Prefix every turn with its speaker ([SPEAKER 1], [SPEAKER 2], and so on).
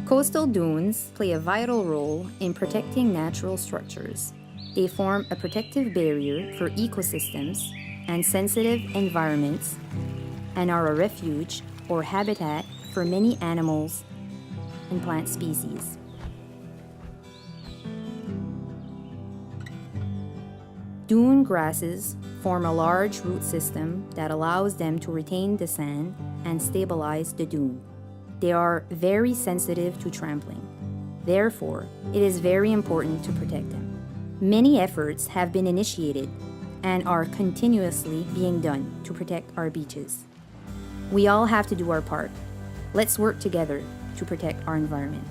[SPEAKER 1] Coastal dunes play a vital role in protecting natural structures. They form a protective barrier for ecosystems and sensitive environments and are a refuge or habitat for many animals and plant species. Dune grasses form a large root system that allows them to retain the sand and stabilize the dune. They are very sensitive to trampling. Therefore, it is very important to protect them. Many efforts have been initiated and are continuously being done to protect our beaches. We all have to do our part. Let's work together to protect our environment.